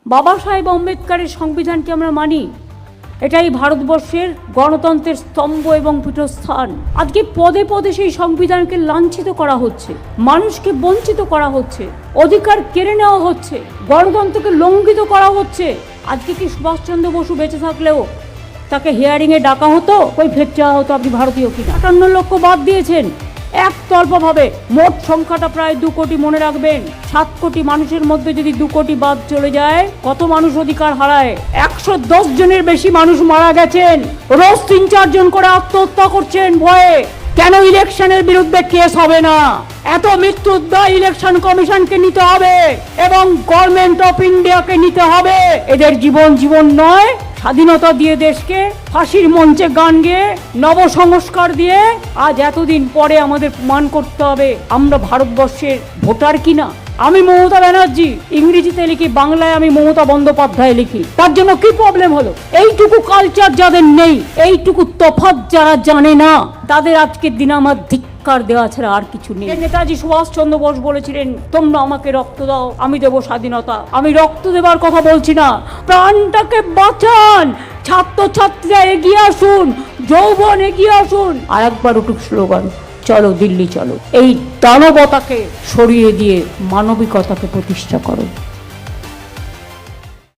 বাবা সাহেব আম্বেদকরের সংবিধানকে আমরা মানি, এটাই ভারতবর্ষের গণতন্ত্রের স্তম্ভ এবং পীঠস্থান। আজকে পদে পদে সেই সংবিধানকে লাঞ্ছিত করা হচ্ছে, মানুষকে বঞ্চিত করা হচ্ছে, অধিকার কেড়ে নেওয়া হচ্ছে, গণতন্ত্রকে লঙ্ঘিত করা হচ্ছে। আজকে কি সুভাষচন্দ্র বসু বেঁচে থাকলেও তাকে হিয়ারিংয়ে ডাকা হতো, ওই ফেক চাওয়া হতো আপনি ভারতীয় কিনা। 58 লক্ষ বাদ দিয়েছেন একতরফাভাবে। মোট সংখ্যাটা প্রায় 2 কোটি। মনে রাখবেন, 7 কোটি মানুষের মধ্যে যদি 2 কোটি বাদ চলে যায়, কত মানুষ অধিকার হারায়। 110 জনের বেশি মানুষ মারা গেছেন, রোজ 3-4 জন করে আত্মহত্যা করছেন ভয়ে। কেন ইলেকশনের বিরুদ্ধে কেস হবে না? এত মৃত্যুর দায় ইলেকশন কমিশনকে নিতে হবে এবং গভর্নমেন্ট অফ ইন্ডিয়াকে নিতে হবে। এদের জীবন নয়, স্বাধীনতা দিয়ে দেশকে ফাঁসির মঞ্চে গান গেয়ে নবসংস্কার দিয়ে আজ এতদিন পরে আমাদের প্রমাণ করতে হবে আমরা ভারতবর্ষের ভোটার কিনা। আমি মমতা ব্যানার্জি ইংরেজিতে লিখি, বাংলায় আমি মমতা বন্দ্যোপাধ্যায় লিখি। তার জন্য কি প্রবলেম হলো? এইটুকু কালচার যাদের নেই, এইটুকু তফাৎ যারা জানে না, তাদের আজকের দিনে আমার ধিক্কার দেওয়া ছাড়া আর কিছু নেই। নেতাজি সুভাষচন্দ্র বোস বলেছিলেন, তোমরা আমাকে রক্ত দাও, আমি দেবো স্বাধীনতা। আমি রক্ত দেবার কথা বলছি না, প্রাণটাকে বাঁচান। ছাত্রছাত্রীরা এগিয়ে আসুন, যৌবন এগিয়ে আসুন। আর একবার উঠুক স্লোগান, চলো দিল্লি চলো। এই দানবতাকে সরিয়ে দিয়ে মানবিকতাকে প্রতিষ্ঠা করো।